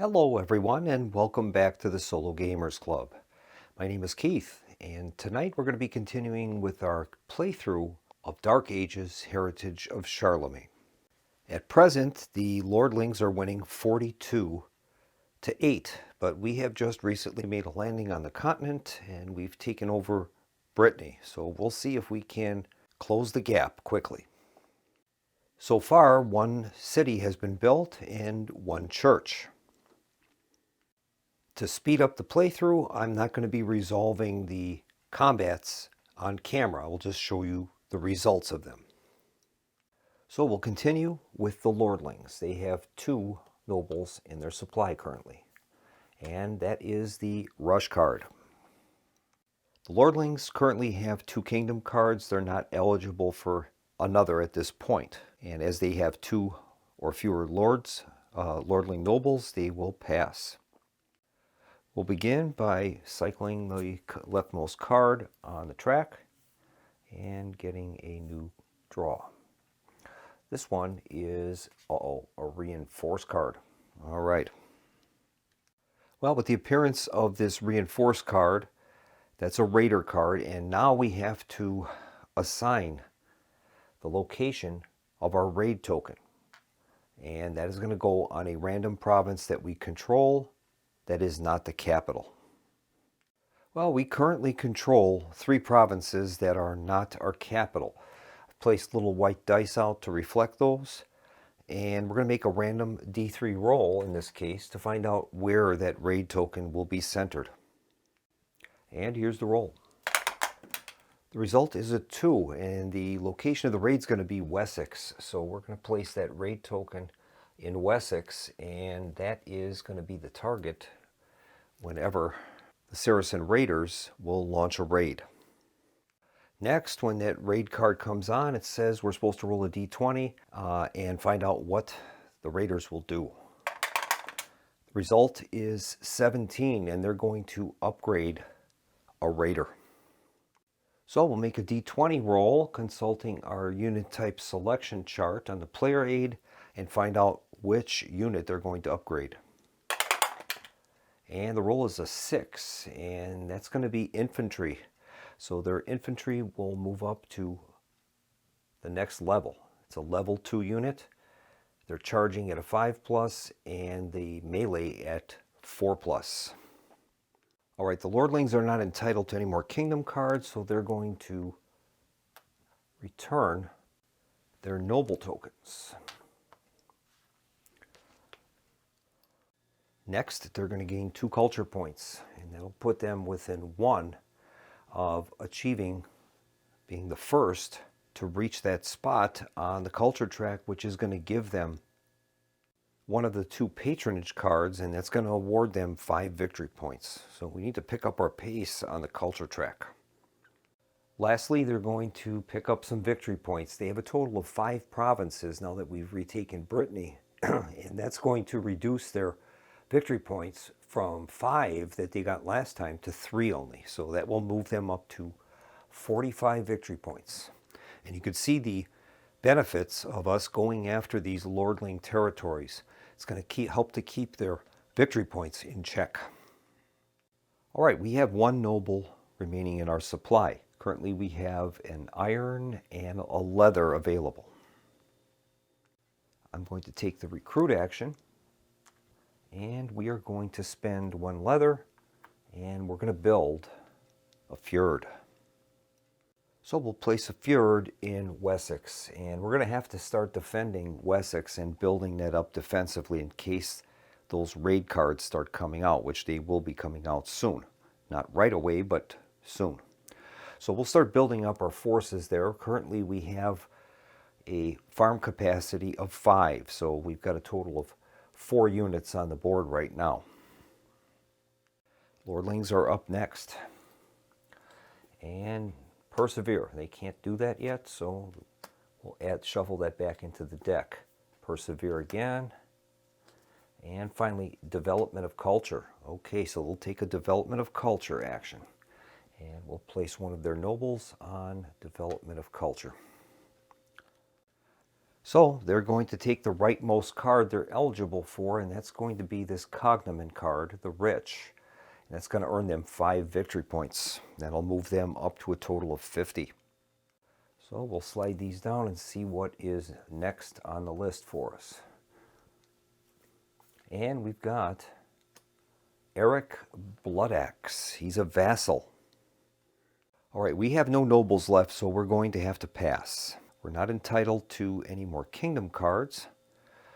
Hello everyone and welcome back to the Solo Gamers Club. My name is Keith and tonight we're going to be continuing with our playthrough of Dark Ages Heritage of Charlemagne. At present the Lordlings are winning 42-8, but we have just recently made a landing on the continent and we've taken over Brittany, so we'll see if we can close the gap quickly. So far one city has been built and one church. To speed up the playthrough, I'm not going to be resolving the combats on camera. I'll just show you the results of them. So we'll continue with the Lordlings. They have 2 nobles in their supply currently, and that is the Rush card. The Lordlings currently have 2 kingdom cards. They're not eligible for another at this point, and as they have 2 or fewer Lordling nobles, they will pass. We'll begin by cycling the leftmost card on the track and getting a new draw. This one is, a reinforced card. All right. Well, with the appearance of this reinforced card, that's a raider card, and now we have to assign the location of our raid token. And that is going to go on a random province that we control. That is not the capital. Well, we currently control 3 provinces that are not our capital. I've placed little white dice out to reflect those, and we're going to make a random D3 roll in this case to find out where that raid token will be centered. And here's the roll. The result is a 2, and the location of the raid is going to be Wessex. So we're going to place that raid token in Wessex, and that is going to be the target whenever the Saracen raiders will launch a raid. Next, when that raid card comes on, it says we're supposed to roll a d20 and find out what the raiders will do. The result is 17, and they're going to upgrade a raider. So we'll make a d20 roll, consulting our unit type selection chart on the player aid, and find out which unit they're going to upgrade. And the roll is a 6, and that's going to be infantry. So their infantry will move up to the next level. It's a level 2 unit. They're charging at a 5+, and the melee at 4+. All right, the Lordlings are not entitled to any more kingdom cards, so they're going to return their noble tokens. Next, they're going to gain 2 culture points, and that'll put them within 1 of achieving being the first to reach that spot on the culture track, which is going to give them one of the 2 patronage cards, and that's going to award them 5 victory points. So we need to pick up our pace on the culture track. Lastly, they're going to pick up some victory points. They have a total of 5 provinces now that we've retaken Brittany, and that's going to reduce their victory points from 5 that they got last time to 3 only. So that will move them up to 45 victory points. And you can see the benefits of us going after these Lordling territories. It's going to help to keep their victory points in check. All right, we have 1 noble remaining in our supply. Currently we have an iron and a leather available. I'm going to take the recruit action, and we are going to spend 1 leather, and we're going to build a fjord. So we'll place a fjord in Wessex, and we're going to have to start defending Wessex and building that up defensively in case those raid cards start coming out, which they will be coming out soon. Not right away, but soon. So we'll start building up our forces there. Currently we have a farm capacity of 5, so we've got a total of 4 units on the board right now. Lordlings are up next. And persevere. They can't do that yet, so we'll shuffle that back into the deck. Persevere again. And finally, development of culture. Okay, so we'll take a development of culture action. And we'll place one of their nobles on development of culture. So they're going to take the rightmost card they're eligible for, and that's going to be this cognomen card, the Rich. And that's going to earn them 5 victory points. That'll move them up to a total of 50. So we'll slide these down and see what is next on the list for us. And we've got Eric Bloodaxe. He's a vassal. All right, we have no nobles left, so we're going to have to pass. We're not entitled to any more kingdom cards,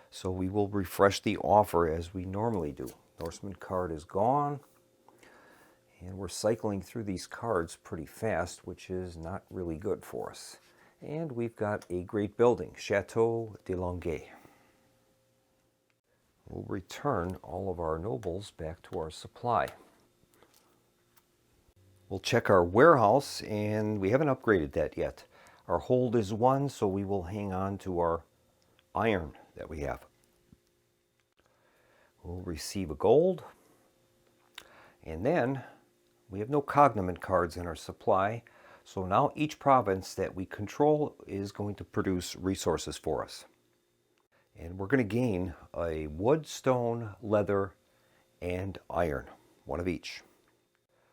so we will refresh the offer as we normally do. Norseman card is gone, and we're cycling through these cards pretty fast, which is not really good for us. And we've got a great building, Chateau de Longueuil. We'll return all of our nobles back to our supply. We'll check our warehouse, and we haven't upgraded that yet. Our hold is 1, so we will hang on to our iron that we have. We'll receive a gold, and then we have no cognomen cards in our supply, so now each province that we control is going to produce resources for us. And we're going to gain a wood, stone, leather, and iron, one of each.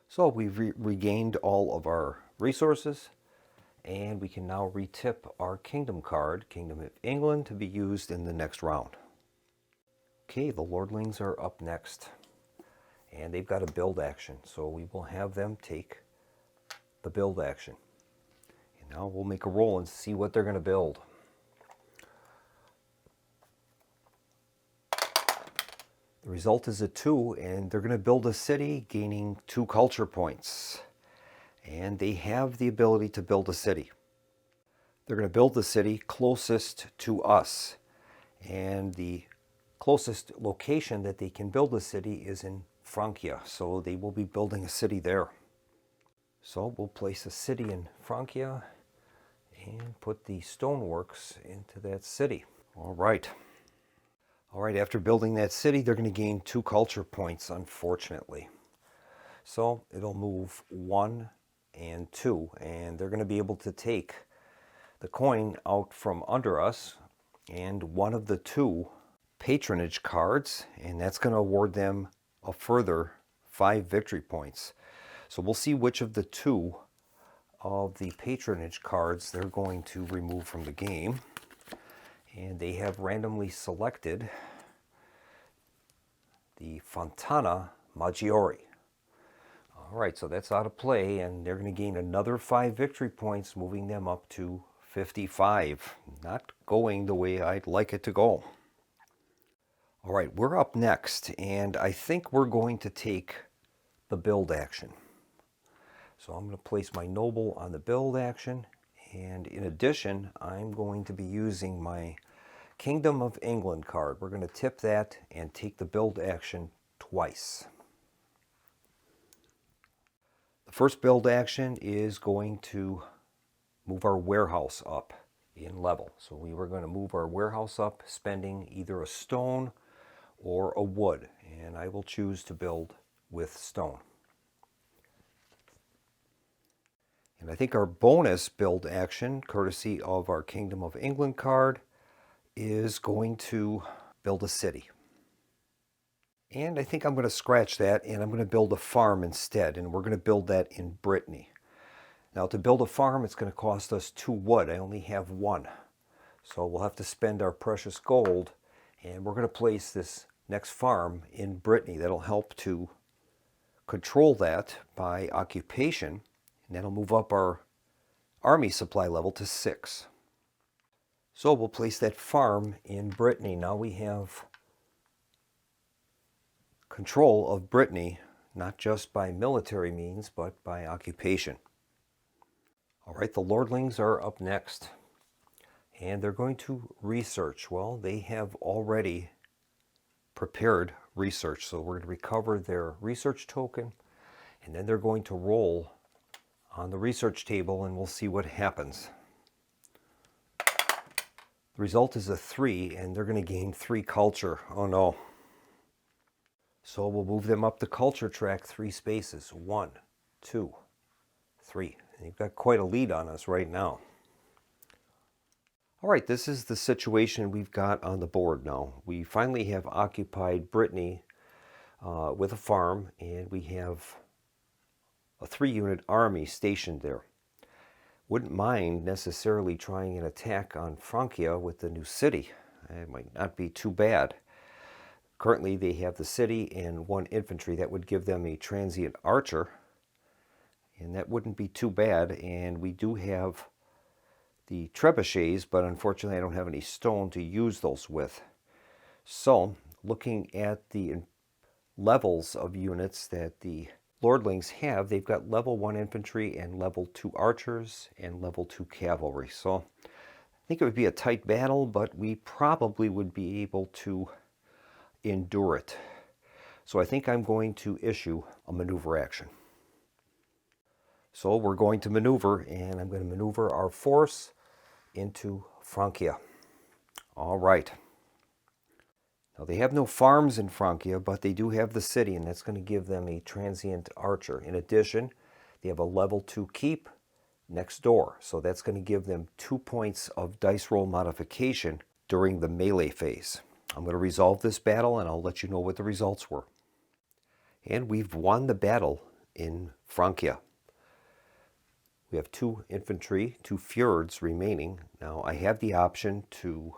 So we've regained all of our resources, and we can now retip our kingdom card, Kingdom of England, to be used in the next round. Okay, the lordlings are up next, and they've got a build action, so we will have them take the build action. And now we'll make a roll and see what they're going to build. The result is a 2, and they're going to build a city, gaining 2 culture points. And they have the ability to build a city. They're going to build the city closest to us. And the closest location that they can build a city is in Francia. So they will be building a city there. So we'll place a city in Francia and put the stoneworks into that city. All right. All right, after building that city, they're going to gain 2 culture points, unfortunately. So it'll move 1 and 2, and they're going to be able to take the coin out from under us and one of the 2 patronage cards, and that's going to award them a further 5 victory points. So we'll see which of the 2 of the patronage cards they're going to remove from the game. And they have randomly selected the Fontana Maggiore. All right, so that's out of play, and they're going to gain another 5 victory points, moving them up to 55. Not going the way I'd like it to go. All right, we're up next, and I think we're going to take the build action. So I'm going to place my noble on the build action, and in addition, I'm going to be using my Kingdom of England card. We're going to tip that and take the build action twice. The first build action is going to move our warehouse up in level. So we were going to move our warehouse up, spending either a stone or a wood, and I will choose to build with stone. And I think our bonus build action, courtesy of our Kingdom of England card, is going to build a city. And I think I'm going to scratch that, and I'm going to build a farm instead, and we're going to build that in Brittany. Now, to build a farm, it's going to cost us 2 wood. I only have 1. So we'll have to spend our precious gold, and we're going to place this next farm in Brittany. That'll help to control that by occupation, and that'll move up our army supply level to 6. So we'll place that farm in Brittany. Now we have control of Brittany, not just by military means, but by occupation. All right, the lordlings are up next, and they're going to research. Well, they have already prepared research, so we're going to recover their research token, and then they're going to roll on the research table, and we'll see what happens. The result is a 3, and they're going to gain 3 culture. Oh no. So we'll move them up the culture track 3 spaces. 1, 2, 3. And you've got quite a lead on us right now. All right, this is the situation we've got on the board now. We finally have occupied Brittany with a farm, and we have a 3-unit army stationed there. Wouldn't mind necessarily trying an attack on Francia with the new city. It might not be too bad. Currently they have the city and 1 infantry. That would give them a transient archer, and that wouldn't be too bad. And we do have the trebuchets, but unfortunately I don't have any stone to use those with. So looking at the levels of units that the lordlings have, they've got level 1 infantry and level 2 archers and level 2 cavalry. So I think it would be a tight battle, but we probably would be able to endure it. So I think I'm going to issue a maneuver action. So we're going to maneuver, and I'm going to maneuver our force into Francia. All right. Now they have no farms in Francia, but they do have the city, and that's going to give them a transient archer. In addition, they have a level 2 keep next door, so that's going to give them 2 points of dice roll modification during the melee phase. I'm going to resolve this battle, and I'll let you know what the results were. And we've won the battle in Francia. We have 2 infantry, 2 fjords remaining. Now I have the option to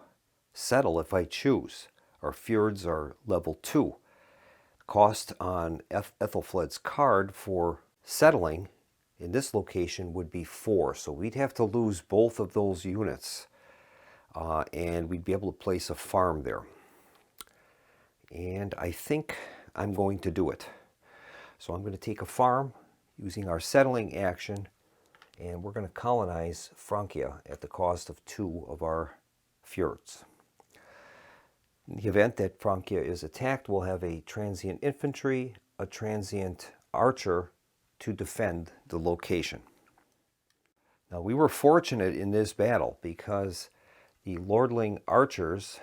settle if I choose. Our fjords are level 2. Cost on Ethelflaed's card for settling in this location would be 4. So we'd have to lose both of those units, and we'd be able to place a farm there. And I think I'm going to do it. So I'm going to take a farm using our settling action, and we're going to colonize Francia at the cost of 2 of our fjords. In the event that Francia is attacked, we'll have a transient infantry, a transient archer to defend the location. Now we were fortunate in this battle because the lordling archers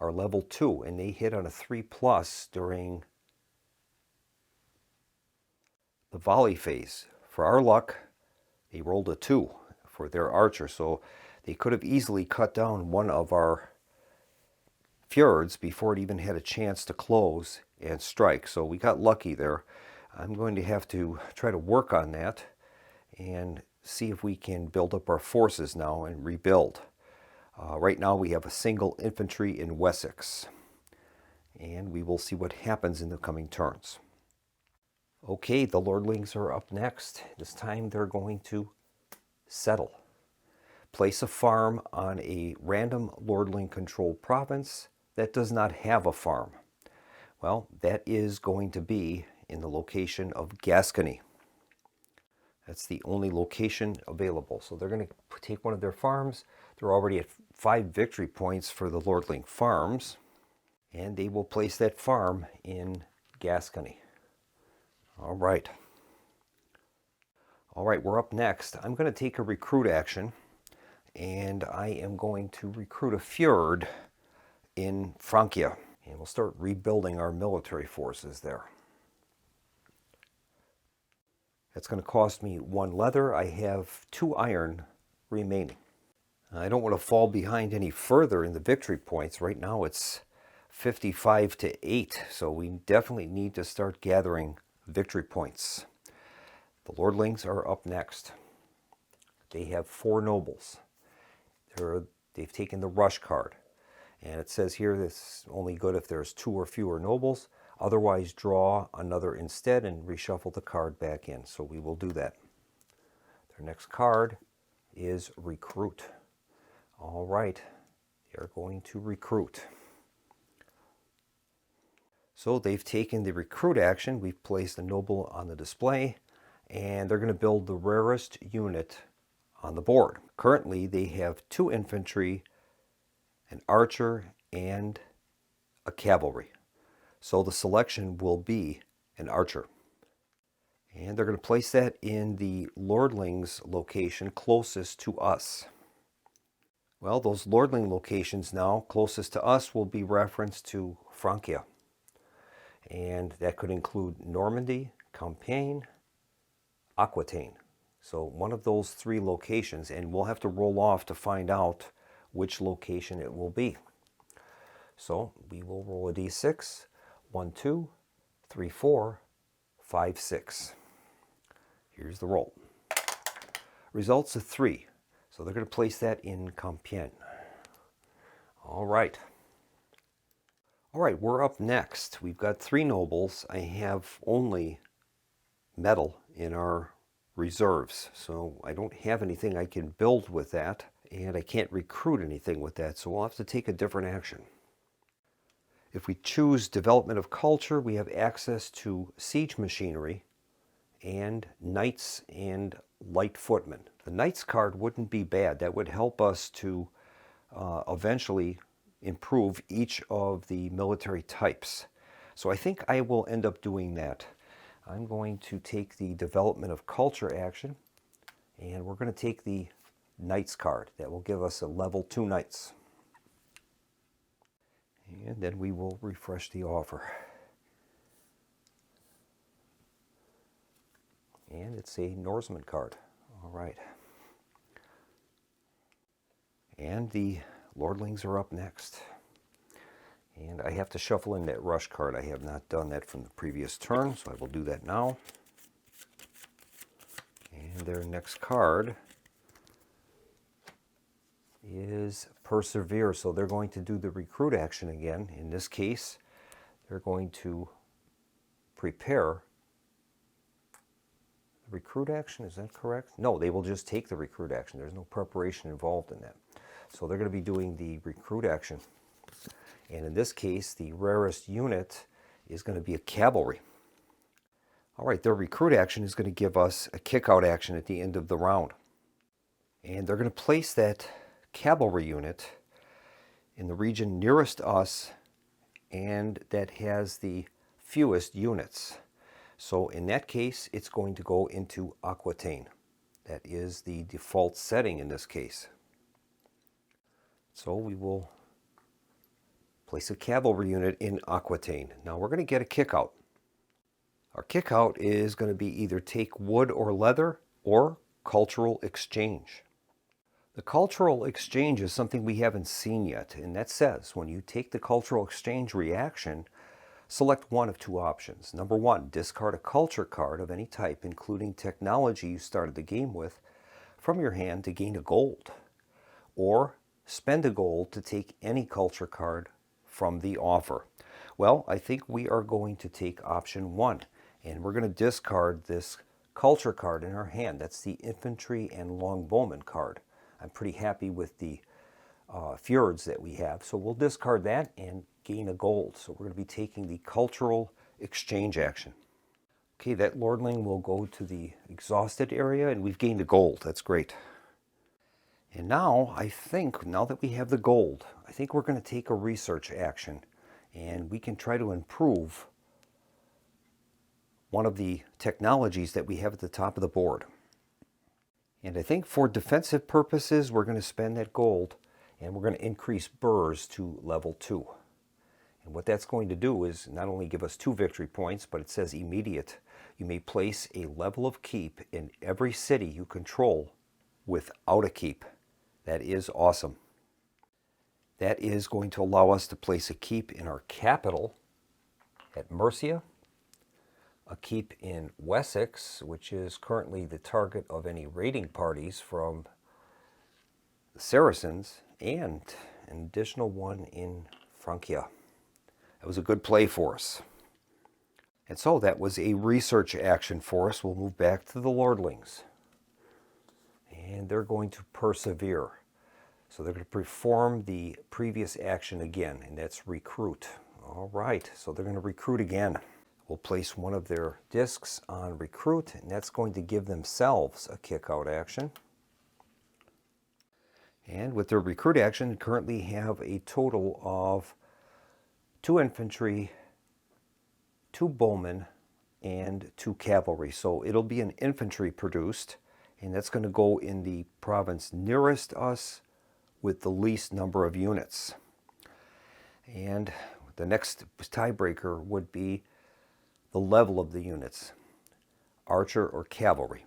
are level 2, and they hit on a 3+ during the volley phase. For our luck, they rolled a 2 for their archer, so they could have easily cut down one of our fjords before it even had a chance to close and strike. So we got lucky there. I'm going to have to try to work on that and see if we can build up our forces now and rebuild. Right now we have a single infantry in Wessex, and we will see what happens in the coming turns. Okay, the lordlings are up next. This time they're going to settle. Place a farm on a random lordling controlled province that does not have a farm. Well, that is going to be in the location of Gascony. That's the only location available. So they're going to take one of their farms. They're already at 5 victory points for the lordling farms, and they will place that farm in Gascony. All right. All right, we're up next. I'm going to take a recruit action, and I am going to recruit a fjord in Francia, and we'll start rebuilding our military forces there. That's going to cost me 1 leather. I have 2 iron remaining. I don't want to fall behind any further in the victory points. Right now it's 55-8, so we definitely need to start gathering victory points. The lordlings are up next. They have 4 nobles. They've taken the rush card, and it says here this is only good if there's 2 or fewer nobles. Otherwise, draw another instead and reshuffle the card back in. So we will do that. Their next card is recruit. All right, they are going to recruit. So they've taken the recruit action. We've placed a noble on the display, and they're going to build the rarest unit on the board. Currently, they have 2 infantry, an archer, and a cavalry. So the selection will be an archer. And they're going to place that in the lordlings location closest to us. Well, those lordling locations now closest to us will be referenced to Francia. And that could include Normandy, Champagne, Aquitaine. So one of those three locations, and we'll have to roll off to find out which location it will be. So we will roll a d6. 1, 2, 3, 4, 5, 6. Here's the roll. Results of 3. So they're going to place that in Compiègne. All right. All right, we're up next. We've got 3 nobles. I have only metal in our reserves, so I don't have anything I can build with that, and I can't recruit anything with that, so we'll have to take a different action. If we choose development of culture, we have access to siege machinery and knights and light footmen. The knights card wouldn't be bad. That would help us to eventually improve each of the military types. So I think I will end up doing that. I'm going to take the development of culture action, and we're going to take the knights card. That will give us a level 2 knights. And then we will refresh the offer. And it's a Norseman card. All right. And the lordlings are up next. And I have to shuffle in that rush card. I have not done that from the previous turn, so I will do that now. And their next card is persevere. So they're going to do the recruit action again. In this case, they're going to prepare. Recruit action, is that correct? No, they will just take the recruit action. There's no preparation involved in that. So they're going to be doing the recruit action. And in this case, the rarest unit is going to be a cavalry. All right, their recruit action is going to give us a kick-out action at the end of the round. And they're going to place that cavalry unit in the region nearest us and that has the fewest units. So in that case, it's going to go into Aquitaine. That is the default setting in this case. So we will place a cavalry unit in Aquitaine. Now we're going to get a kick-out. Our kick-out is going to be either take wood or leather or cultural exchange. The cultural exchange is something we haven't seen yet, and that says when you take the cultural exchange reaction, select one of 2 options. Number 1, discard a culture card of any type, including technology you started the game with, from your hand to gain a gold. Or spend a gold to take any culture card from the offer. Well, I think we are going to take option 1, and we're going to discard this culture card in our hand. That's the infantry and longbowman card. I'm pretty happy with the fjords that we have, so we'll discard that and gain a gold. So we're going to be taking the cultural exchange action. Okay, that lordling will go to the exhausted area, and we've gained a gold. That's great. And now, I think, now that we have the gold, I think we're going to take a research action, and we can try to improve one of the technologies that we have at the top of the board. And I think for defensive purposes, we're going to spend that gold, and we're going to increase burrs to level 2. And what that's going to do is not only give us 2 victory points, but it says immediate. You may place a level of keep in every city you control without a keep. That is awesome. That is going to allow us to place a keep in our capital at Mercia, a keep in Wessex, which is currently the target of any raiding parties from the Saracens, and an additional one in Francia. That was a good play for us. And so that was a research action for us. We'll move back to the lordlings. And they're going to persevere. So they're going to perform the previous action again, and that's recruit. All right, so they're going to recruit again. We'll place one of their discs on recruit, and that's going to give themselves a kick-out action. And with their recruit action, currently have a total of 2 infantry, 2 bowmen, and 2 cavalry. So it'll be an infantry produced, and that's going to go in the province nearest us with the least number of units. And the next tiebreaker would be the level of the units, archer or cavalry.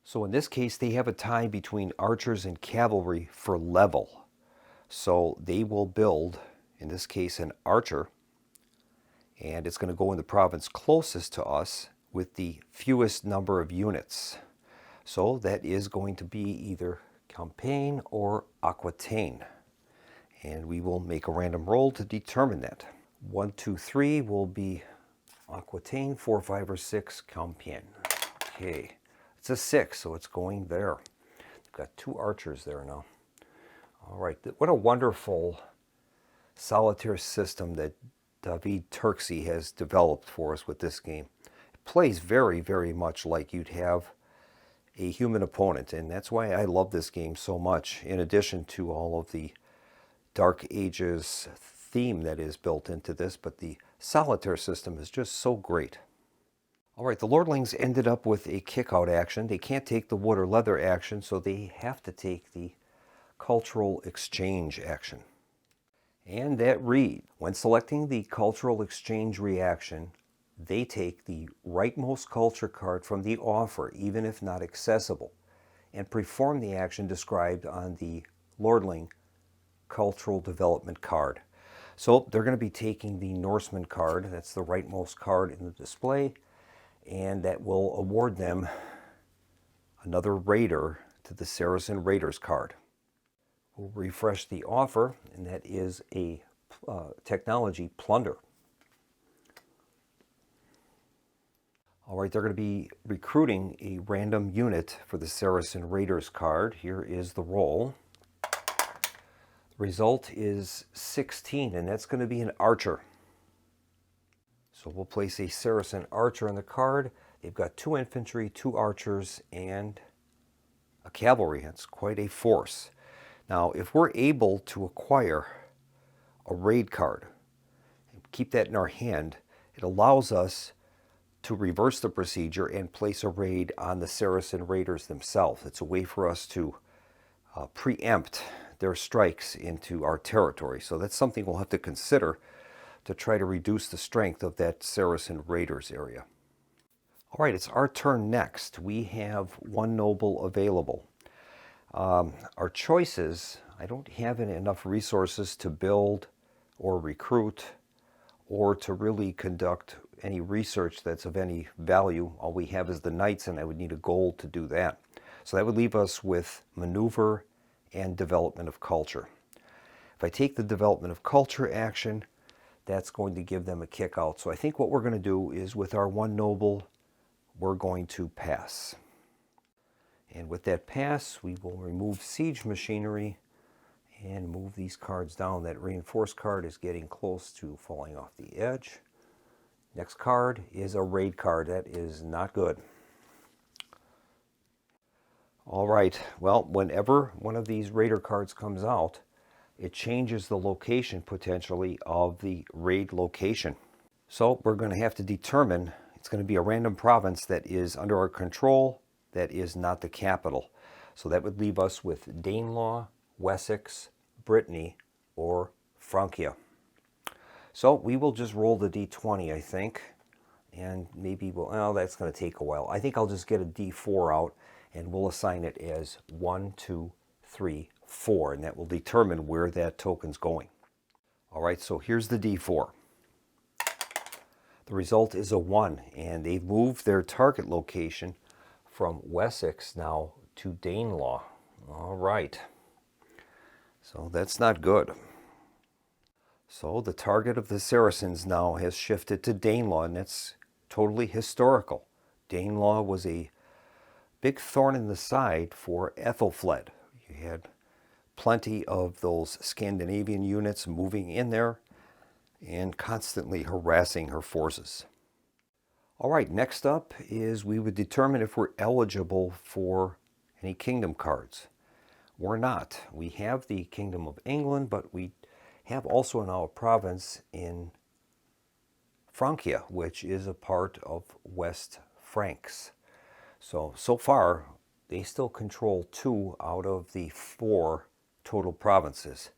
So in this case, they have a tie between archers and cavalry for level. So they will build, in this case, an archer, and it's going to go in the province closest to us with the fewest number of units. So that is going to be either Champagne or Aquitaine. And we will make a random roll to determine that. 1, 2, 3 will be Aquitaine, 4, 5, or 6, Champagne. Okay, it's a 6, so it's going there. We've got 2 archers there now. All right, what a wonderful solitaire system that David Turksey has developed for us with this game. It plays very, very much like you'd have a human opponent, and that's why I love this game so much, in addition to all of the Dark Ages theme that is built into this, but the solitaire system is just so great. All right, the Lordlings ended up with a kick-out action. They can't take the wood or leather action, so they have to take the cultural exchange action. And that reads, when selecting the cultural exchange reaction, they take the rightmost culture card from the offer, even if not accessible, and perform the action described on the Lordling cultural development card. So they're going to be taking the Norseman card, that's the rightmost card in the display, and that will award them another raider to the Saracen Raiders card. We'll refresh the offer, and that is a technology plunder. All right, they're going to be recruiting a random unit for the Saracen Raiders card. Here is the roll. The result is 16, and that's going to be an archer. So we'll place a Saracen archer on the card. They've got 2 infantry, 2 archers, and a cavalry. That's quite a force. Now, if we're able to acquire a raid card and keep that in our hand, it allows us to reverse the procedure and place a raid on the Saracen Raiders themselves. It's a way for us to preempt their strikes into our territory. So that's something we'll have to consider to try to reduce the strength of that Saracen Raiders area. All right, it's our turn next. We have 1 noble available. Our choices, I don't have enough resources to build or recruit or to really conduct any research that's of any value. All we have is the knights, and I would need a gold to do that. So that would leave us with maneuver and development of culture. If I take the development of culture action, that's going to give them a kick out. So I think what we're going to do is, with our 1 noble, we're going to pass. And with that pass, we will remove siege machinery and move these cards down. That reinforced card is getting close to falling off the edge. Next card is a raid card. That is not good. All right, well, whenever one of these raider cards comes out, it changes the location potentially of the raid location. So we're going to have to determine, it's going to be a random province that is under our control, that is not the capital. So that would leave us with Danelaw, Wessex, Brittany, or Francia. So we will just roll the d20, I think, and maybe well, that's going to take a while. I think I'll just get a d4 out, and we'll assign it as 1, 2, 3, 4, and that will determine where that token's going. All right, so here's the d4. The result is a 1, and they've moved their target location from Wessex now to Danelaw. All right, so that's not good. So the target of the Saracens now has shifted to Danelaw, and that's totally historical. Danelaw was a big thorn in the side for Ethelfled. You had plenty of those Scandinavian units moving in there and constantly harassing her forces. All right, next up is we would determine if we're eligible for any kingdom cards. We're not. We have the Kingdom of England, but we have also now a province in Francia, which is a part of West Franks. So far, they still control 2 out of the 4 total provinces.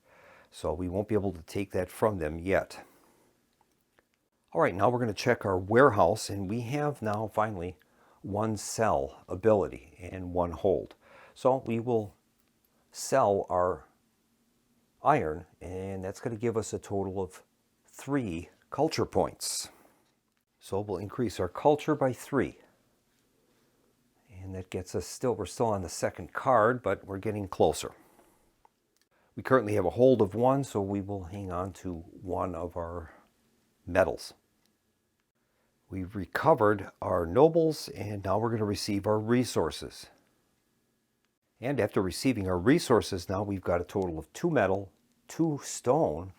So we won't be able to take that from them yet. All right, now we're going to check our warehouse, and we have now finally one sell ability and one hold. So we will sell our iron, and that's going to give us a total of 3 culture points. So we'll increase our culture by 3. And that gets us we're still on the second card, but we're getting closer. We currently have a hold of 1, so we will hang on to 1 of our medals. We've recovered our nobles, and now we're going to receive our resources. And after receiving our resources, now we've got a total of 2 metal, 2 stone,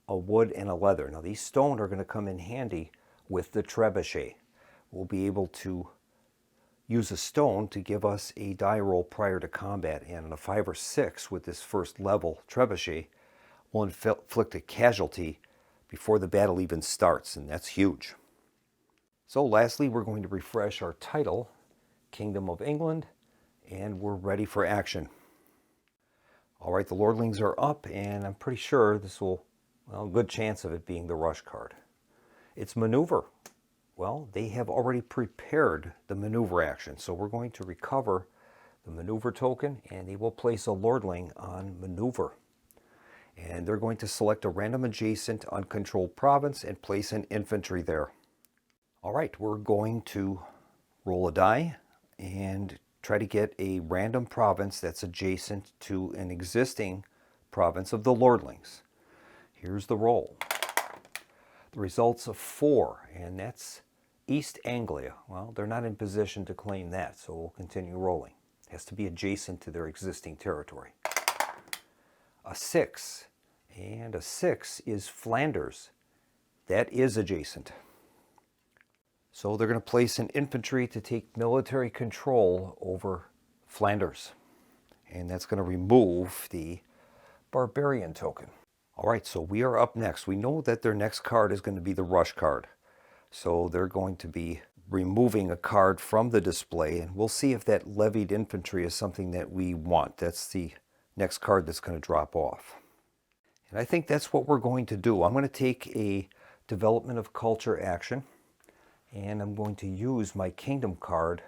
a wood, and a leather. Now these stone are going to come in handy with the trebuchet. We'll be able to use a stone to give us a die roll prior to combat, and on a 5 or 6 with this first level trebuchet, we'll inflict a casualty before the battle even starts, and that's huge. So lastly, we're going to refresh our title, Kingdom of England, and we're ready for action. All right, the Lordlings are up, and I'm pretty sure this will, well, good chance of it being the rush card. It's maneuver. Well, they have already prepared the maneuver action, so we're going to recover the maneuver token, and they will place a Lordling on maneuver. And they're going to select a random adjacent uncontrolled province and place an infantry there. All right, we're going to roll a die and try to get a random province that's adjacent to an existing province of the Lordlings. Here's the roll. The results of 4, and that's East Anglia. Well, they're not in position to claim that, so we'll continue rolling. It has to be adjacent to their existing territory. A 6, and a 6 is Flanders. That is adjacent. So they're going to place an infantry to take military control over Flanders. And that's going to remove the barbarian token. All right, so we are up next. We know that their next card is going to be the rush card. So they're going to be removing a card from the display, and we'll see if that levied infantry is something that we want. That's the next card that's going to drop off. And I think that's what we're going to do. I'm going to take a development of culture action, and I'm going to use my kingdom card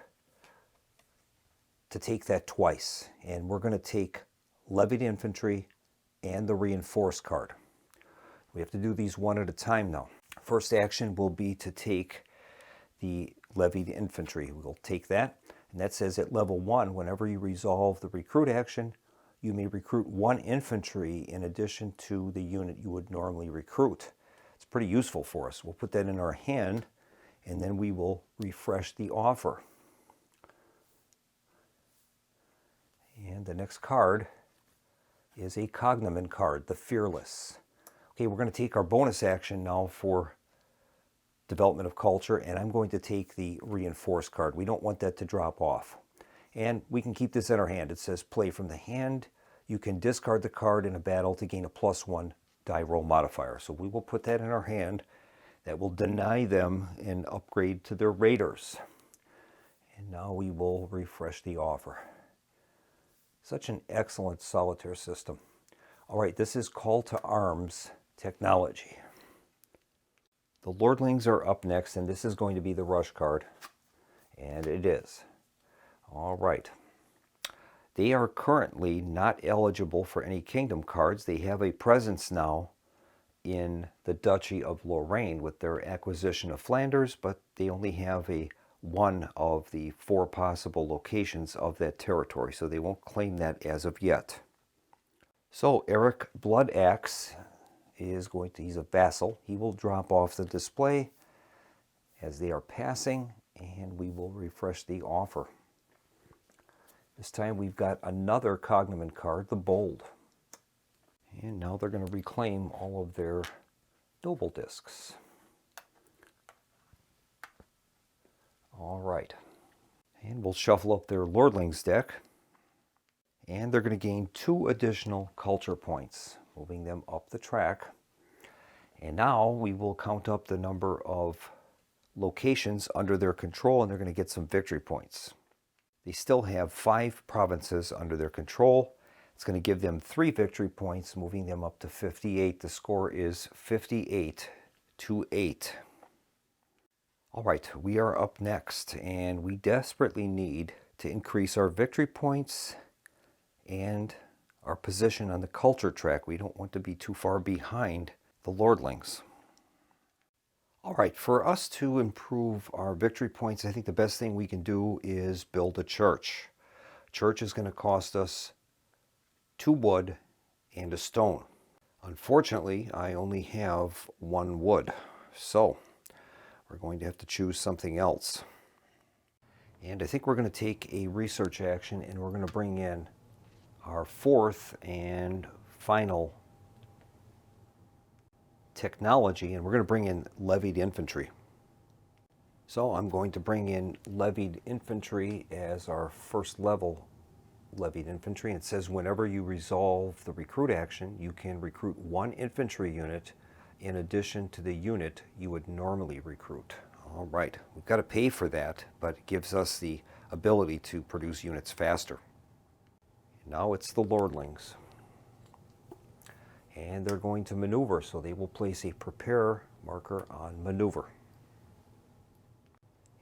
to take that twice. And we're going to take levied infantry and the reinforced card. We have to do these one at a time now. First action will be to take the levied infantry. We'll take that, and that says at level 1, whenever you resolve the recruit action, you may recruit 1 infantry in addition to the unit you would normally recruit. It's pretty useful for us. We'll put that in our hand, and then we will refresh the offer. And the next card is a cognomen card, the Fearless. Okay, we're going to take our bonus action now for development of culture, and I'm going to take the reinforced card. We don't want that to drop off. And we can keep this in our hand. It says play from the hand. You can discard the card in a battle to gain a +1 die roll modifier. So we will put that in our hand. That will deny them an upgrade to their raiders. And now we will refresh the offer. Such an excellent solitaire system. All right, this is Call to Arms technology. The Lordlings are up next, and this is going to be the rush card. And it is. All right. They are currently not eligible for any kingdom cards. They have a presence now in the Duchy of Lorraine with their acquisition of Flanders, but they only have one of the 4 possible locations of that territory, so they won't claim that as of yet. So Eric Bloodaxe he's a vassal. He will drop off the display as they are passing, and we will refresh the offer. This time we've got another cognomen card, the Bold. And now they're going to reclaim all of their noble discs. All right. And we'll shuffle up their Lordlings deck. And they're going to gain 2 additional culture points, moving them up the track. And now we will count up the number of locations under their control, and they're going to get some victory points. They still have 5 provinces under their control. It's going to give them 3 victory points, moving them up to 58. The score is 58-8. All right, we are up next, and we desperately need to increase our victory points and our position on the culture track. We don't want to be too far behind the lordlings. All right, for us to improve our victory points, I think the best thing we can do is build a church. Church is going to cost us 2 wood and a stone. Unfortunately, I only have 1 wood, so we're going to have to choose something else. And I think we're going to take a research action, and we're going to bring in our 4th and final technology, and we're going to bring in levied infantry. So I'm going to bring in levied infantry as our first level levied infantry. It says whenever you resolve the recruit action, you can recruit 1 infantry unit in addition to the unit you would normally recruit. All right, we've got to pay for that, but it gives us the ability to produce units faster. Now it's the lordlings. And they're going to maneuver, so they will place a prepare marker on maneuver.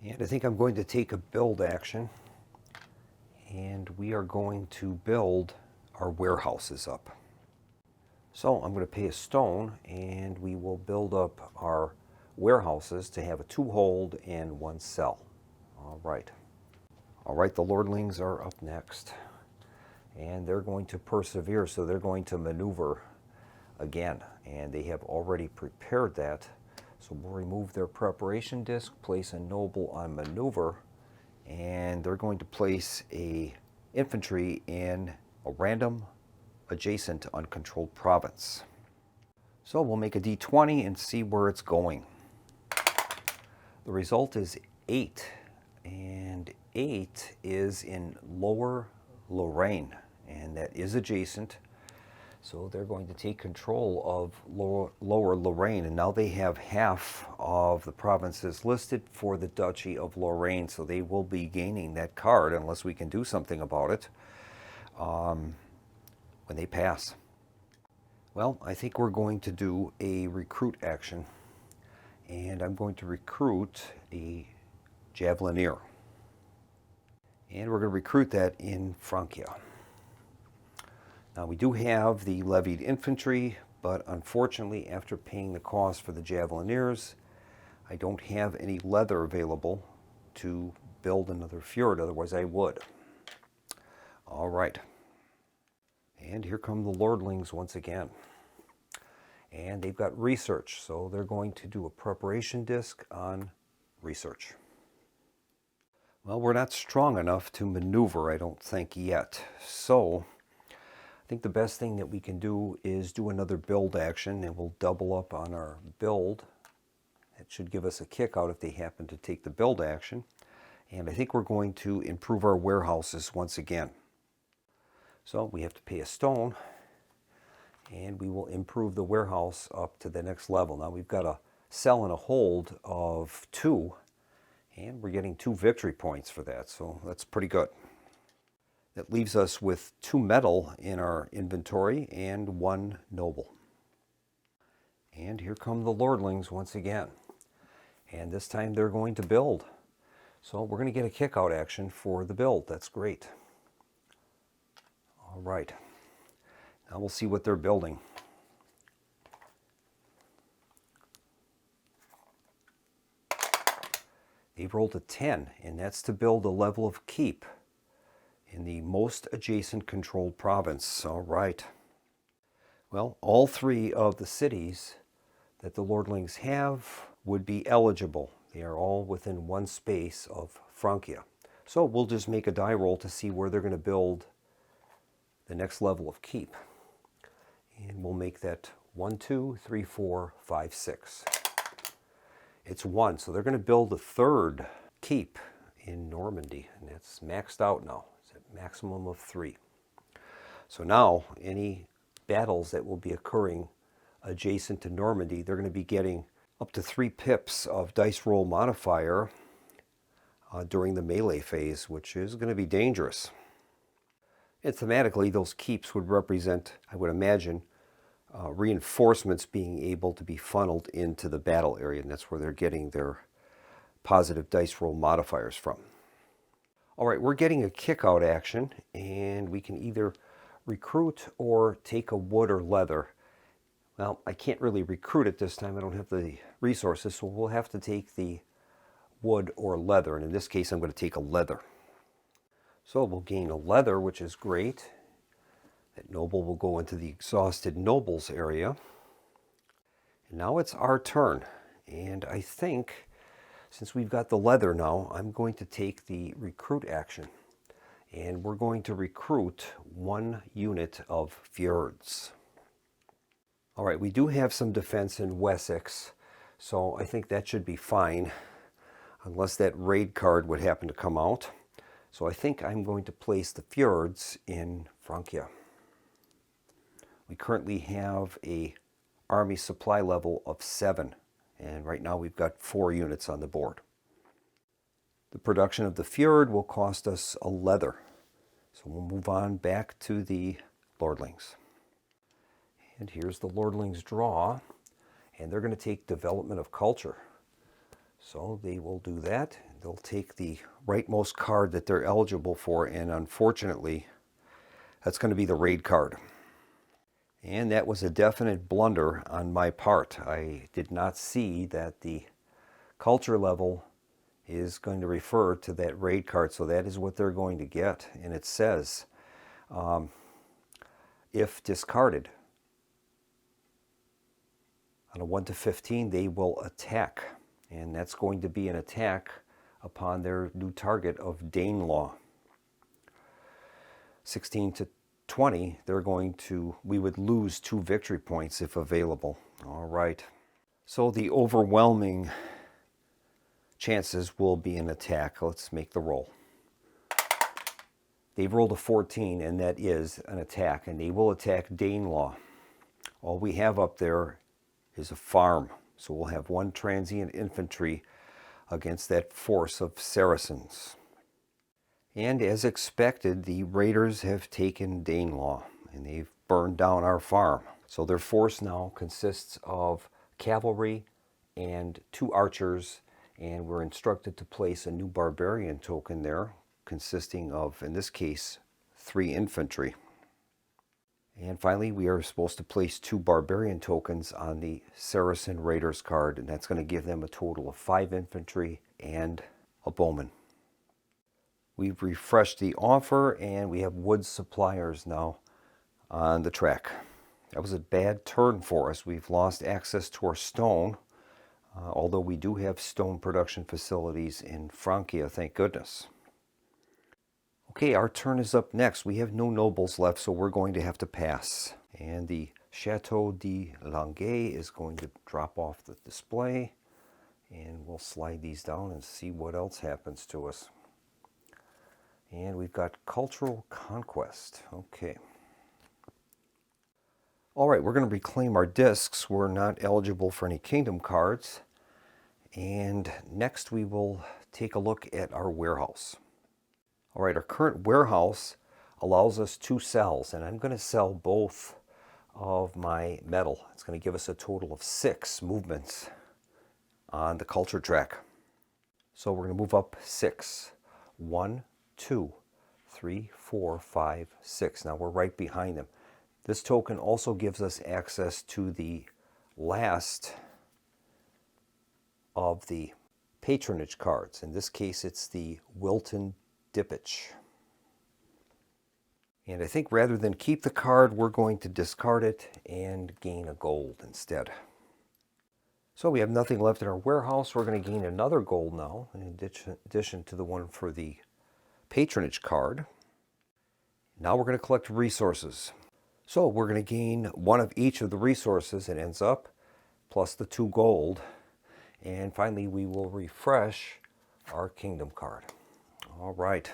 And I think I'm going to take a build action, and we are going to build our warehouses up. So I'm going to pay a stone, and we will build up our warehouses to have a 2 hold and 1 cell. All right. All right, the lordlings are up next, and they're going to persevere, so they're going to maneuver again, and they have already prepared that. So we'll remove their preparation disc, place a noble on maneuver, and they're going to place a infantry in a random adjacent uncontrolled province. So we'll make a d20 and see where it's going. The result is 8, and 8 is in Lower Lorraine, and that is adjacent. So they're going to take control of Lower Lorraine, and now they have half of the provinces listed for the Duchy of Lorraine, so they will be gaining that card unless we can do something about it when they pass. Well, I think we're going to do a recruit action, and I'm going to recruit a Javelineer. And we're going to recruit that in Francia. Now we do have the levied infantry, but unfortunately after paying the cost for the Javelineers, I don't have any leather available to build another fjord, otherwise I would. All right. And here come the lordlings once again. And they've got research, so they're going to do a preparation disc on research. Well, we're not strong enough to maneuver, I don't think, yet. So I think the best thing that we can do is do another build action, and we'll double up on our build. It should give us a kick out if they happen to take the build action. And I think we're going to improve our warehouses once again. So we have to pay a stone, and we will improve the warehouse up to the next level. Now we've got a cell and a hold of 2, and we're getting 2 victory points for that, so that's pretty good. That leaves us with 2 metal in our inventory and 1 noble. And here come the lordlings once again. And this time they're going to build. So we're going to get a kick-out action for the build. That's great. All right. Now we'll see what they're building. They've rolled a 10, and that's to build a level of keep in the most adjacent controlled province. All right. Well, all 3 of the cities that the lordlings have would be eligible. They are all within 1 space of Francia. So we'll just make a die roll to see where they're going to build the next level of keep. And we'll make that 1, 2, 3, 4, 5, 6. It's 1, so they're going to build a 3rd keep in Normandy, and it's maxed out now. It's at maximum of 3. So now any battles that will be occurring adjacent to Normandy, they're going to be getting up to 3 pips of dice roll modifier during the melee phase, which is going to be dangerous. And thematically, those keeps would represent, I would imagine, reinforcements being able to be funneled into the battle area, and that's where they're getting their positive dice roll modifiers from. All right, we're getting a kick-out action, and we can either recruit or take a wood or leather. Well, I can't really recruit it this time. I don't have the resources, so we'll have to take the wood or leather, and in this case I'm going to take a leather. So we'll gain a leather, which is great. That noble will go into the exhausted nobles area. And now it's our turn, and I think since we've got the leather now, I'm going to take the recruit action, and we're going to recruit 1 unit of fjords. All right, we do have some defense in Wessex, so I think that should be fine, unless that raid card would happen to come out. So I think I'm going to place the fjords in Francia. We currently have a army supply level of 7, and right now we've got 4 units on the board. The production of the fjord will cost us a leather, so we'll move on back to the lordlings. And here's the lordlings draw, and they're going to take development of culture. So they will do that. They'll take the rightmost card that they're eligible for, and unfortunately, that's going to be the raid card. And that was a definite blunder on my part. I did not see that the culture level is going to refer to that raid card, so that is what they're going to get. And it says, if discarded, on a 1 to 15, they will attack. And that's going to be an attack upon their new target of Danelaw. 16 to 20, we would lose 2 victory points if available. All right. So the overwhelming chances will be an attack. Let's make the roll. They've rolled a 14, and that is an attack, and they will attack Danelaw. All we have up there is a farm, so we'll have 1 transient infantry against that force of Saracens. And as expected, the raiders have taken Danelaw, and they've burned down our farm. So their force now consists of cavalry and 2 archers, and we're instructed to place a new barbarian token there, consisting of, in this case, 3 infantry. And finally, we are supposed to place 2 barbarian tokens on the Saracen Raiders card, and that's going to give them a total of 5 infantry and a bowman. We've refreshed the offer, and we have wood suppliers now on the track. That was a bad turn for us. We've lost access to our stone, although we do have stone production facilities in Francia, thank goodness. Okay, our turn is up next. We have no nobles left, so we're going to have to pass. And the Chateau de Langeais is going to drop off the display. And we'll slide these down and see what else happens to us. And we've got cultural conquest. Okay. All right, we're going to reclaim our discs. We're not eligible for any kingdom cards. And next we will take a look at our warehouse. All right, our current warehouse allows us 2 cells, and I'm going to sell both of my metal. It's going to give us a total of 6 movements on the culture track. So we're going to move up 6. 1, 2, 3, 4, 5, 6. Now we're right behind them. This token also gives us access to the last of the patronage cards. In this case, it's the Wilton Dippich. And I think rather than keep the card, we're going to discard it and gain a gold instead. So we have nothing left in our warehouse. We're going to gain another gold now, in addition to the one for the patronage card. Now we're going to collect resources. So we're going to gain 1 of each of the resources. It ends up plus the 2 gold. And finally, we will refresh our kingdom card. All right.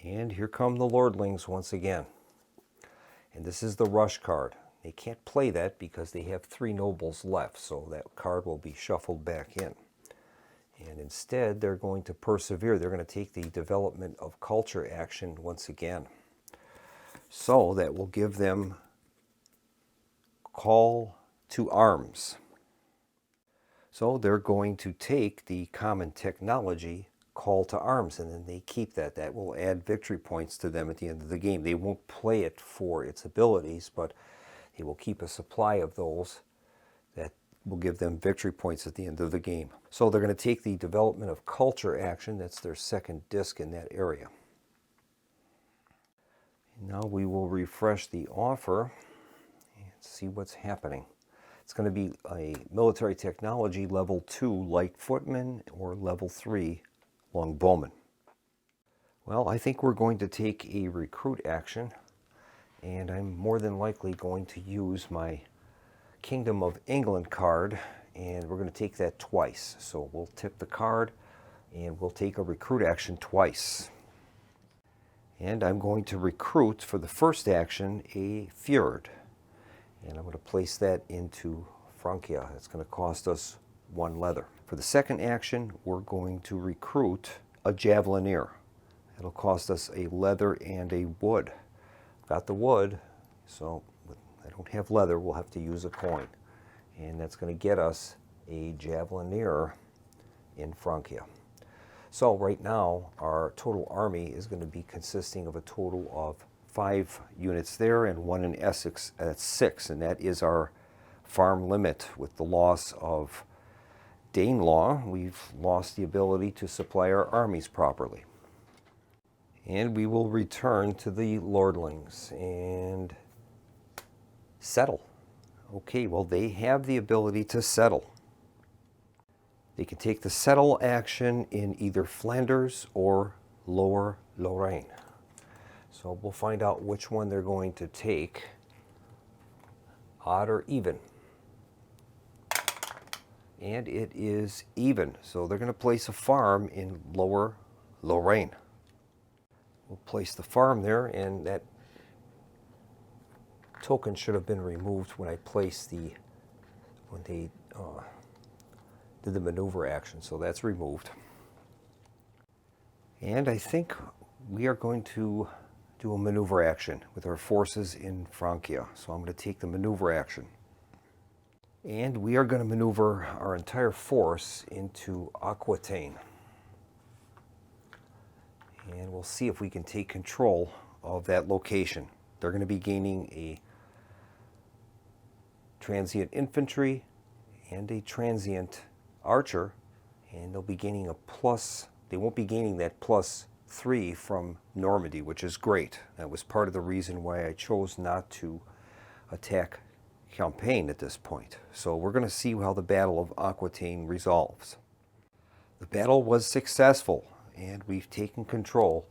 And here come the lordlings once again. And this is the rush card. They can't play that because they have 3 nobles left, so that card will be shuffled back in. And instead, they're going to persevere. They're going to take the development of culture action once again. So that will give them call to arms. So they're going to take the common technology call to arms, and then they keep that. That will add victory points to them at the end of the game. They won't play it for its abilities, but they will keep a supply of those that will give them victory points at the end of the game. So they're going to take the development of culture action. That's their second disc in that area. Now we will refresh the offer and see what's happening. It's going to be a military technology level 2 light footman or level 3 long bowman. Well, I think we're going to take a recruit action, and I'm more than likely going to use my Kingdom of England card, and we're going to take that twice. So we'll tip the card and we'll take a recruit action twice. And I'm going to recruit for the first action a fjord. And I'm going to place that into Francia. It's going to cost us 1 leather. For the second action, we're going to recruit a javelineer. It'll cost us a leather and a wood. Got the wood, so I don't have leather. We'll have to use a coin. And that's going to get us a javelineer in Francia. So right now, our total army is going to be consisting of a total of 5 units there and 1 in Essex. That's 6, and that is our farm limit. With the loss of Danelaw, we've lost the ability to supply our armies properly. And we will return to the lordlings and settle. Okay, well, they have the ability to settle. They can take the settle action in either Flanders or Lower Lorraine. So we'll find out which one they're going to take, odd or even. And it is even. So they're going to place a farm in Lower Lorraine. We'll place the farm there, and that token should have been removed when I placed when they did the maneuver action. So that's removed. And I think we are going to do a maneuver action with our forces in Francia. So I'm going to take the maneuver action. And we are going to maneuver our entire force into Aquitaine. And we'll see if we can take control of that location. They're going to be gaining a transient infantry and a transient archer, and they'll be gaining a plus. They won't be gaining that +3 from Normandy, which is great. That was part of the reason why I chose not to attack Champagne at this point. So we're going to see how the Battle of Aquitaine resolves. The battle was successful, and we've taken control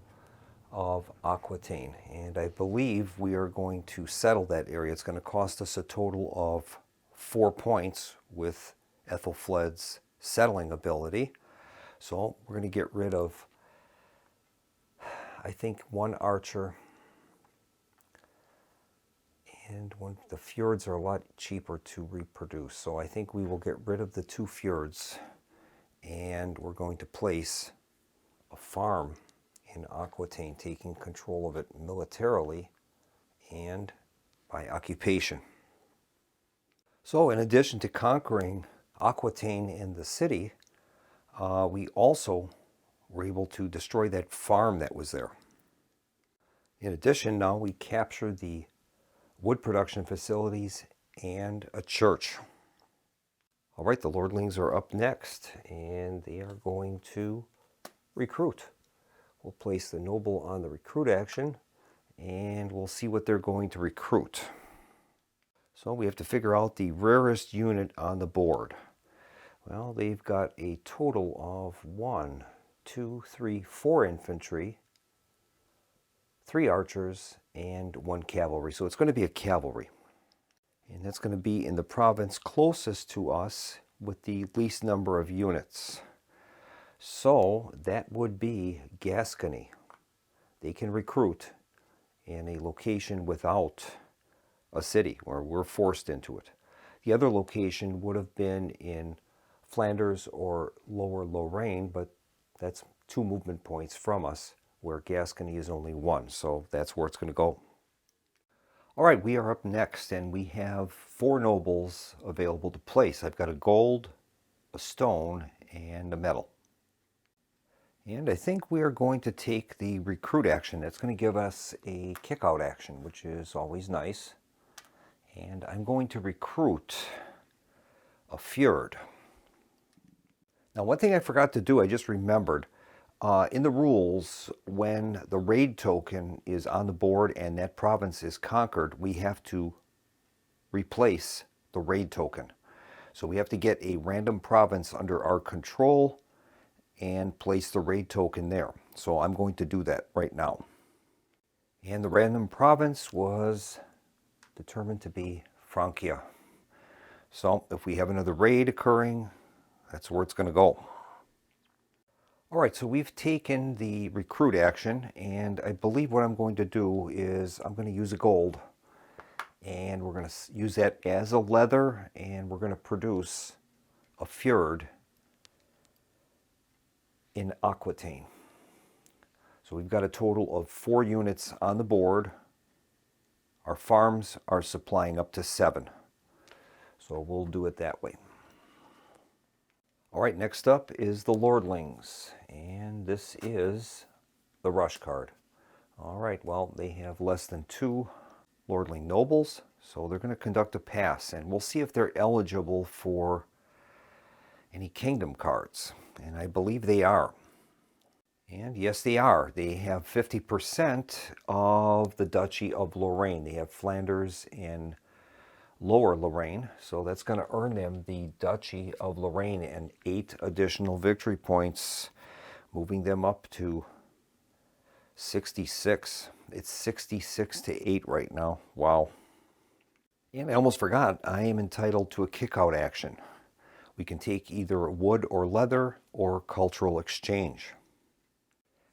of Aquitaine, and I believe we are going to settle that area. It's going to cost us a total of 4 points with Ethelflaed's settling ability. So we're going to get rid of, I think, 1 archer, and the fjords are a lot cheaper to reproduce. So I think we will get rid of the 2 fjords, and we're going to place a farm in Aquitaine, taking control of it militarily and by occupation. So in addition to conquering Aquitaine and the city, we also were able to destroy that farm that was there. In addition, now we captured the wood production facilities and a church. All right, the lordlings are up next, and they are going to recruit. We'll place the noble on the recruit action, and we'll see what they're going to recruit. So we have to figure out the rarest unit on the board. Well, they've got a total of 1, 2, 3, 4 infantry, 3 archers, and 1 cavalry. So it's going to be a cavalry. And that's going to be in the province closest to us with the least number of units. So that would be Gascony. They can recruit in a location without a city, where we're forced into it. The other location would have been in Flanders or Lower Lorraine, but that's 2 movement points from us, where Gascony is only 1. So that's where it's going to go. All right, we are up next, and we have 4 nobles available to place. I've got a gold, a stone, and a metal. And I think we are going to take the recruit action. That's going to give us a kick out action, which is always nice. And I'm going to recruit a Fjord. Now, one thing I forgot to do, I just remembered, in the rules, when the raid token is on the board and that province is conquered, we have to replace the raid token. So we have to get a random province under our control and place the raid token there. So I'm going to do that right now. And the random province was determined to be Francia. So if we have another raid occurring, that's where it's going to go. All right, so we've taken the recruit action, and I believe what I'm going to do is I'm going to use a gold, and we're going to use that as a leather, and we're going to produce a Fjord in Aquitaine. So we've got a total of 4 units on the board. Our farms are supplying up to 7. So we'll do it that way. All right, next up is the Lordlings, and this is the Rush card. All right, well, they have less than 2 Lordling nobles, so they're going to conduct a pass, and we'll see if they're eligible for any kingdom cards, and I believe they are. And yes, they are. They have 50% of the Duchy of Lorraine. They have Flanders and Lower Lorraine, so that's going to earn them the Duchy of Lorraine and 8 additional victory points, moving them up to 66. It's 66 to 8 right now. Wow. And I almost forgot, I am entitled to a kick-out action. We can take either wood or leather or cultural exchange.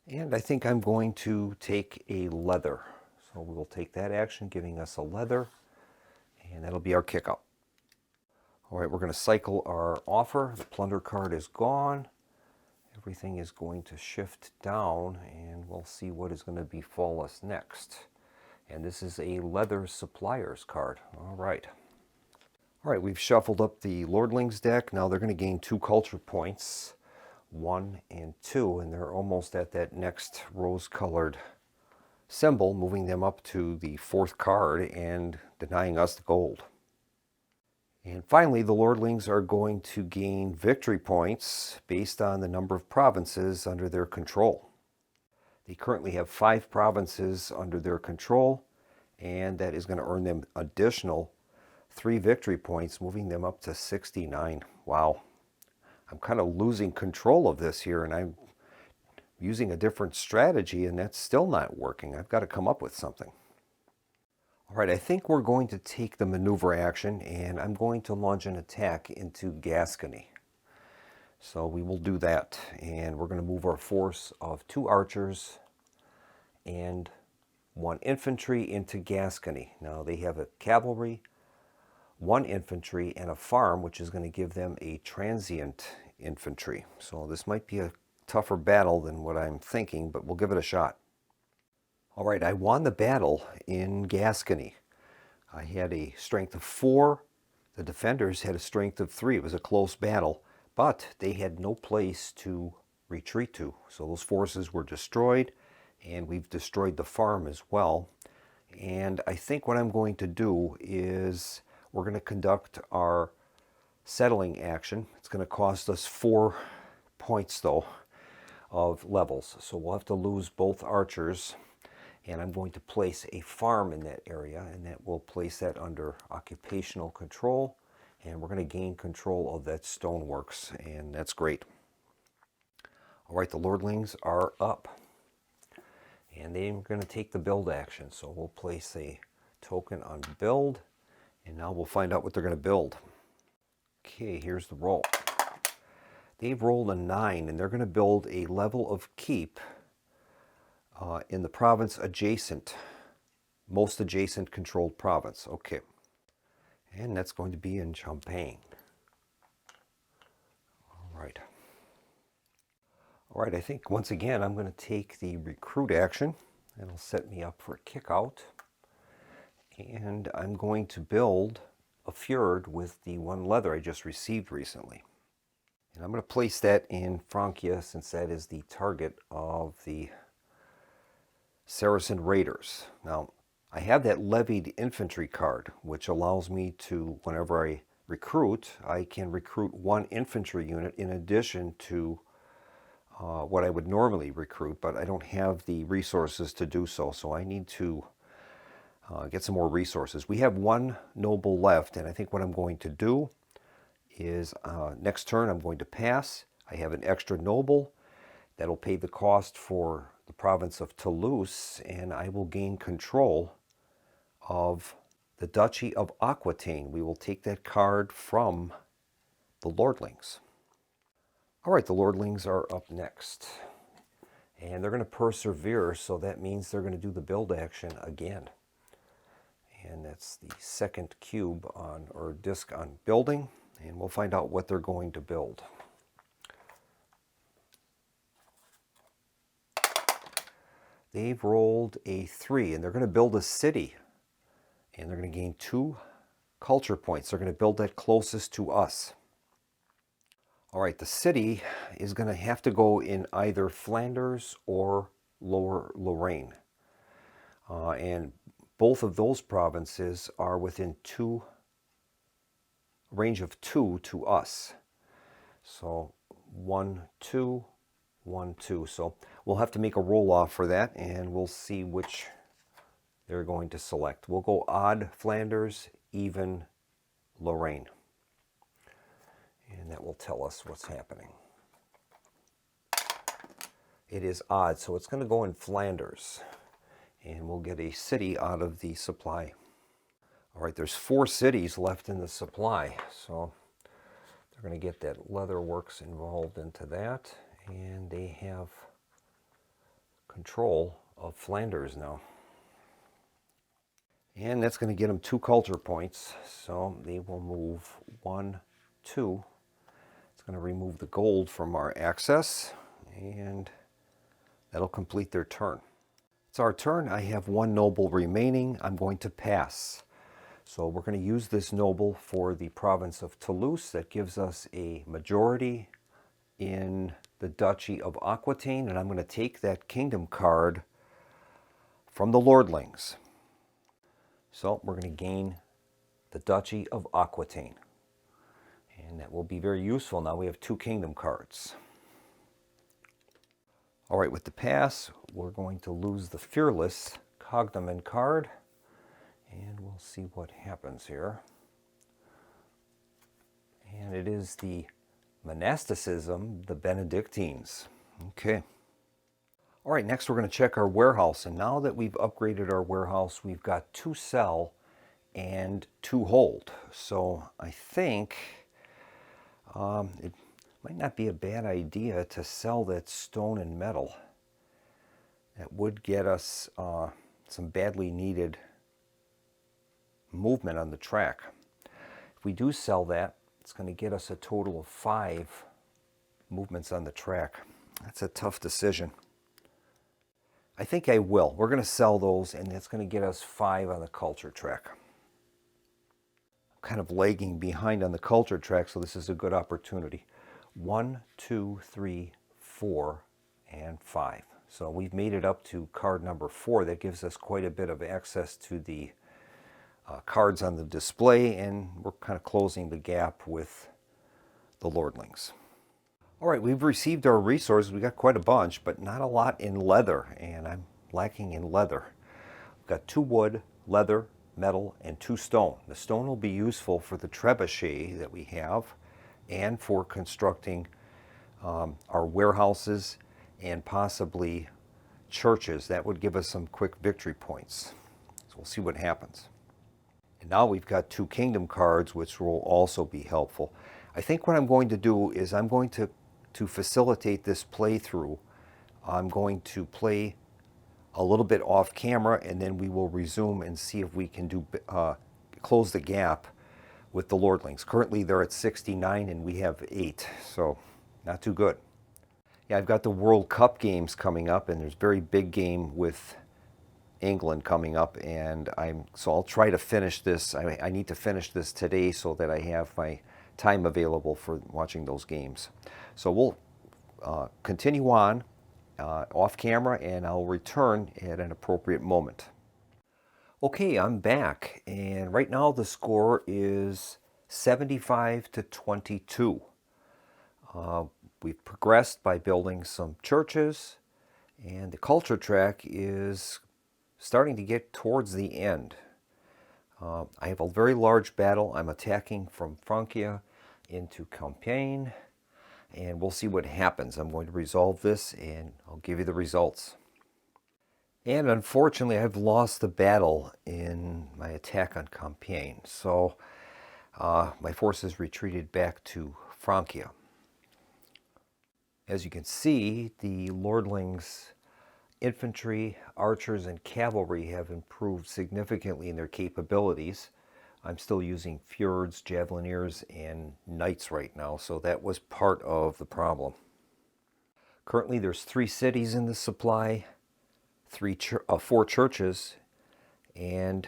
And I think I'm going to take a leather. So we will take that action, giving us a leather, and that'll be our kick out. All right, we're going to cycle our offer. The plunder card is gone. Everything is going to shift down, and we'll see what is going to befall us next. And this is a leather suppliers card. All right. All right, we've shuffled up the Lordlings deck. Now they're going to gain 2 culture points, 1 and 2, and they're almost at that next rose-colored symbol, moving them up to the 4th card and denying us the gold. And finally, the Lordlings are going to gain victory points based on the number of provinces under their control. They currently have 5 provinces under their control, and that is going to earn them additional 3 victory points, moving them up to 69. Wow. I'm kind of losing control of this here, and I'm using a different strategy, and that's still not working. I've got to come up with something. All right, I think we're going to take the maneuver action, and I'm going to launch an attack into Gascony. So we will do that, and we're going to move our force of 2 archers and 1 infantry into Gascony. Now they have a cavalry, 1 infantry, and a farm, which is going to give them a transient infantry. So this might be a tougher battle than what I'm thinking, but we'll give it a shot. All right, I won the battle in Gascony. I had a strength of 4. The defenders had a strength of 3. It was a close battle, but they had no place to retreat to. So those forces were destroyed, and we've destroyed the farm as well. And I think what I'm going to do is we're going to conduct our settling action. It's going to cost us 4 points, though, of levels. So we'll have to lose both archers, and I'm going to place a farm in that area, and that will place that under occupational control, and we're going to gain control of that stoneworks, and that's great. All right, the Lordlings are up, and they're going to take the build action. So we'll place a token on build, and now we'll find out what they're going to build. Okay, here's the roll. They've rolled a 9, and they're going to build a level of keep in the province adjacent, most adjacent controlled province. Okay, and that's going to be in Champagne. All right. All right, I think once again I'm going to take the recruit action. That'll set me up for a kick out. And I'm going to build a Fjord with the 1 leather I just received recently. And I'm going to place that in Francia since that is the target of the Saracen Raiders. Now, I have that levied infantry card, which allows me to, whenever I recruit, I can recruit one infantry unit in addition to what I would normally recruit, but I don't have the resources to do so, so I need to get some more resources. We have one noble left, and I think what I'm going to do is next turn I'm going to pass. I have an extra noble that'll pay the cost for the province of Toulouse, and I will gain control of the Duchy of Aquitaine. We will take that card from the lordlings. All right, the lordlings are up next, and they're going to persevere, so that means they're going to do the build action again. And that's the second cube on, or disc on building, and we'll find out what they're going to build. They've rolled a 3, and they're going to build a city, and they're going to gain 2 culture points. They're going to build that closest to us. All right, the city is going to have to go in either Flanders or Lower Lorraine. And both of those provinces are within range of 2 to us. So 1, 2, 1, 2. So we'll have to make a roll off for that, and we'll see which they're going to select. We'll go odd Flanders, even Lorraine. And that will tell us what's happening. It is odd, so it's going to go in Flanders. And we'll get a city out of the supply. All right, there's 4 cities left in the supply. So they're going to get that leather works involved into that. And they have control of Flanders now. And that's going to get them 2 culture points. So they will move 1, 2. It's going to remove the gold from our access, and that'll complete their turn. It's our turn. I have 1 noble remaining. I'm going to pass. So we're going to use this noble for the province of Toulouse. That gives us a majority in the Duchy of Aquitaine, and I'm going to take that kingdom card from the lordlings. So we're going to gain the Duchy of Aquitaine. And that will be very useful. Now we have 2 kingdom cards. All right, with the pass, we're going to lose the Fearless cognomen card. And we'll see what happens here. And it is the monasticism, the Benedictines. Okay. All right, next we're going to check our warehouse. And now that we've upgraded our warehouse, we've got 2 sell and 2 hold. So I think it might not be a bad idea to sell that stone and metal. That would get us some badly needed movement on the track. If we do sell that, it's going to get us a total of 5 movements on the track. That's a tough decision. I think I will. We're going to sell those, and that's going to get us 5 on the culture track. I'm kind of lagging behind on the culture track, so this is a good opportunity. 1, 2, 3, 4, and 5. So we've made it up to card number 4. That gives us quite a bit of access to the cards on the display, and we're kind of closing the gap with the lordlings. All right, we've received our resources. We got quite a bunch, but not a lot in leather, and I'm lacking in leather. We've got 2 wood, leather, metal, and 2 stone. The stone will be useful for the trebuchet that we have and for constructing our warehouses and possibly churches. That would give us some quick victory points. So we'll see what happens. And now we've got 2 kingdom cards, which will also be helpful. I think what I'm going to do is I'm going to facilitate this playthrough, I'm going to play a little bit off camera, and then we will resume and see if we can do close the gap with the lordlings. Currently they're at 69 and we have 8, so not too good. Yeah, I've got the World Cup games coming up, and there's a very big game with England coming up, and so I'll try to finish this. I need to finish this today so that I have my time available for watching those games. So we'll continue on off camera, and I'll return at an appropriate moment. Okay, I'm back, and right now the score is 75 to 22. We've progressed by building some churches, and the culture track is starting to get towards the end. I have a very large battle. I'm attacking from Francia into Champagne, and we'll see what happens. I'm going to resolve this, and I'll give you the results. And unfortunately, I've lost the battle in my attack on Champagne, so my forces retreated back to Francia. As you can see, the lordlings' infantry, archers, and cavalry have improved significantly in their capabilities. I'm still using fjords, javelineers, and knights right now, so that was part of the problem. Currently, there's 3 cities in the supply, 4 churches, and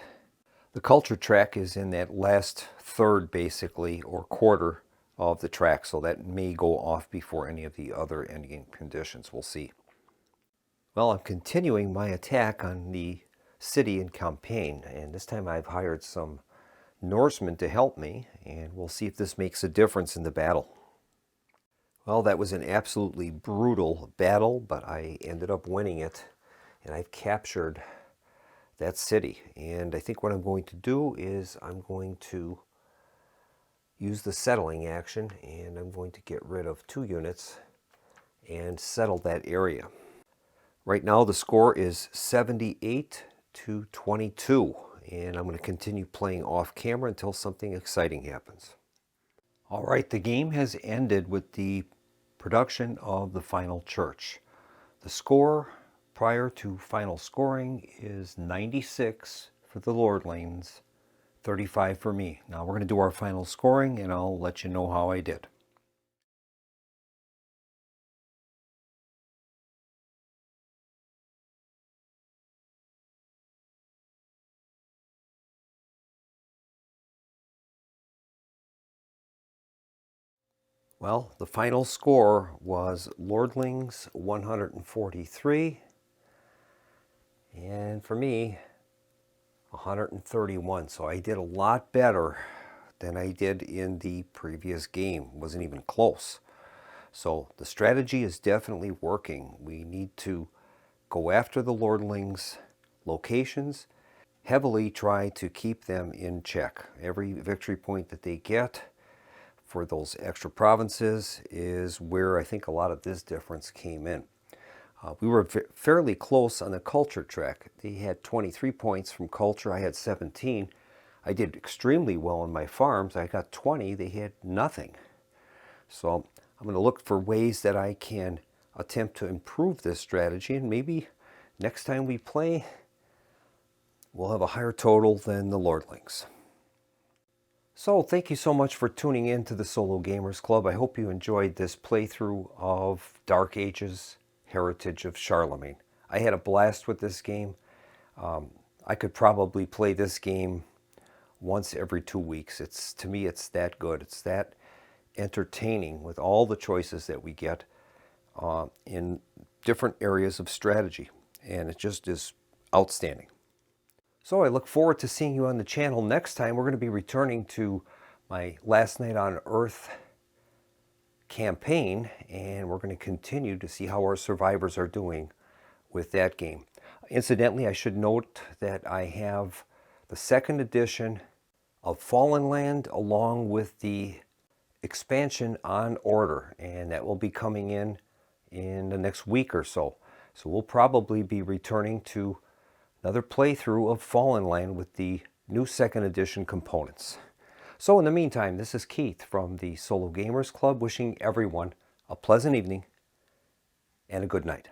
the culture track is in that last third, basically, or quarter of the track, so that may go off before any of the other endgame conditions. We'll see. Well, I'm continuing my attack on the city in Champagne, and this time I've hired some Norsemen to help me, and we'll see if this makes a difference in the battle. Well, that was an absolutely brutal battle, but I ended up winning it, and I've captured that city. And I think what I'm going to do is I'm going to use the settling action, and I'm going to get rid of 2 units and settle that area. Right now the score is 78 to 22, and I'm going to continue playing off camera until something exciting happens. All right, the game has ended with the production of the final church. The score prior to final scoring is 96 for the lordlings, 35 for me. Now we're going to do our final scoring, and I'll let you know how I did. Well, the final score was lordlings 143, and for me 131. So I did a lot better than I did in the previous game. It wasn't even close. So the strategy is definitely working. We need to go after the lordlings' locations, heavily try to keep them in check. Every victory point that they get for those extra provinces is where I think a lot of this difference came in. We were fairly close on the culture track. They had 23 points from culture. I had 17. I did extremely well in my farms. I got 20. They had nothing. So I'm going to look for ways that I can attempt to improve this strategy, and maybe next time we play, we'll have a higher total than the lordlings. So thank you so much for tuning in to the Solo Gamers Club. I hope you enjoyed this playthrough of Dark Ages Heritage of Charlemagne. I had a blast with this game. I could probably play this game once every 2 weeks. To me, it's that good. It's that entertaining with all the choices that we get in different areas of strategy. And it just is outstanding. So I look forward to seeing you on the channel next time. We're going to be returning to my Last Night on Earth campaign, and we're going to continue to see how our survivors are doing with that game. Incidentally, I should note that I have the 2nd edition of Fallen Land along with the expansion on order, and that will be coming in the next week or so. So we'll probably be returning to another playthrough of Fallen Land with the new 2nd edition components. So in the meantime, this is Keith from the Solo Gamers Club, wishing everyone a pleasant evening and a good night.